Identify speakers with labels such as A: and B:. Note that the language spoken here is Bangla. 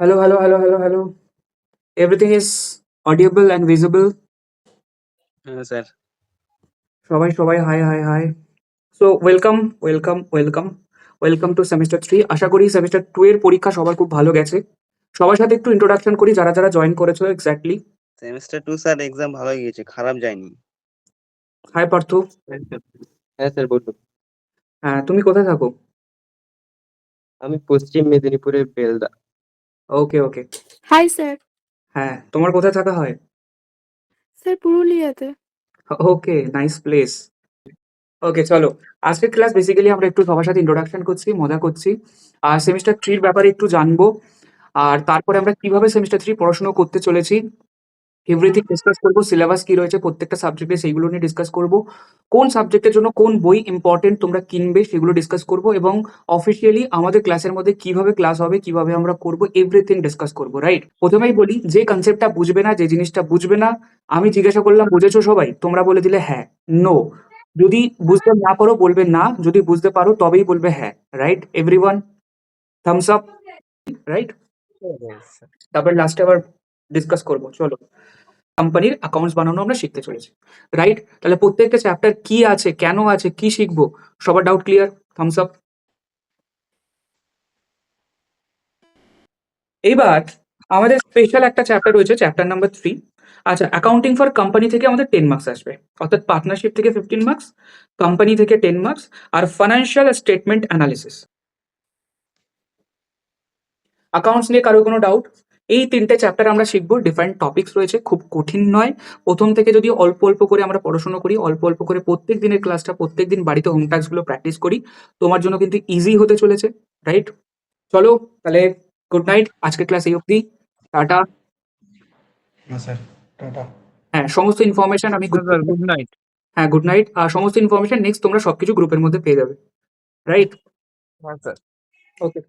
A: Hello, hello, hello, hello, hello. Everything is audible and visible.
B: Sir
A: সবাই hi hi hi. So welcome to semester 3। আশা করি সেমিস্টার 2 এর পরীক্ষা সবার খুব ভালো গেছে। সবার সাথে একটু ইন্ট্রোডাকশন করি যারা যারা জয়েন করেছো এক্স্যাক্টলি।
B: সেমিস্টার 2 স্যার এক্সাম ভালোই গিয়েছে, খারাপ যায়নি।
A: হাই পার্থ।
C: হ্যাঁ স্যার বলুন।
A: হ্যাঁ, তুমি কোথায় থাকো?
C: আমি পশ্চিম মেদিনীপুরের Belda.
A: Okay okay.
D: Hi sir.
A: হ্যাঁ, তোমার কোথায় থাকা হয়?
D: স্যার পুরুলিয়াতে।
A: ওকে, নাইস প্লেস। ওকে, চলো। আজকের ক্লাস বেসিক্যালি আমরা একটু সবার সাথে ইন্ট্রোডাকশন করছি, মজা করছি। আর সেমিস্টার 3 এর ব্যাপারে একটু জানবো। আর তারপরে আমরা কিভাবে সেমিস্টার 3 পড়াশোনা করতে চলেছি এভরিথিং ডিসকাস করবো। সিলেবাস কি রয়েছে প্রত্যেকটা সাবজেক্টে সেইগুলো নিয়ে ডিসকাস করবো। কোন সাবজেক্টের জন্য কোন বই ইম্পর্টেন্ট তোমরা কিনবে সেগুলো ডিসকাস করবো, এবং অফিসিয়ালি আমাদের ক্লাসের মধ্যে কিভাবে ক্লাস হবে, কিভাবে আমরা করবো, এভরিথিং ডিসকাস করবো। রাইট, প্রথমেই বলি, যে কনসেপ্টটা বুঝবে না, যে জিনিসটা বুঝবে না, আমি জিজ্ঞাসা করলাম বুঝেছো সবাই, তোমরা বলে দিলে হ্যাঁ, নো। যদি বুঝতে না পারো বলবে না, যদি বুঝতে পারো তবেই বলবে হ্যাঁ। Right everyone, thumbs up. Right, তারপর লাস্টে আবার ডিসকাস করবো। চলো, কোম্পানির অ্যাকাউন্টস বানানো আমরা শিখতে চলেছি। রাইট, তাহলে প্রত্যেকটা চ্যাপ্টার কি আছে, কেন আছে, কি শিখবো, সবার ডাউট ক্লিয়ার? Thums up. এইবার আমাদের স্পেশাল একটা চ্যাপ্টার রয়েছে, চ্যাপ্টার নাম্বার 3। আচ্ছা, অ্যাকাউন্টিং ফর কোম্পানি থেকে আমাদের 10 মার্কস আসবে, অর্থাৎ পার্টনারশিপ থেকে 15 মার্কস, কোম্পানি থেকে 10 মার্কস, আর ফাইন্যান্সিয়াল স্টেটমেন্ট অ্যানালিসিস। অ্যাকাউন্টস নিয়ে কারো কোনো ডাউট? এই 3টে চ্যাপ্টার আমরা শিখবো, ডিফারেন্ট টপিকস রয়েছে, খুব কঠিন নয়। প্রথম থেকে যদি অল্প অল্প করে আমরা পড়াশোনা করি, অল্প অল্প করে প্রত্যেক দিনের ক্লাসটা, প্রত্যেক দিন বাড়িতে হোম টাস্কগুলো প্র্যাকটিস করি, তোমার জন্য কিন্তু ইজি হতে চলেছে। রাইট, চলো তাহলে, গুড নাইট। আজকের ক্লাস এই অবধি, টাটা।
E: Sir tata.
A: হ্যাঁ, সমস্ত ইনফরমেশন আমি
F: গুড নাইট।
A: হ্যাঁ, গুড নাইট। আর সমস্ত ইনফরমেশন নেক্সট তোমরা সবকিছু গ্রুপের মধ্যে পেয়ে যাবে। রাইট,
F: হ্যাঁ স্যার।
A: ওকে।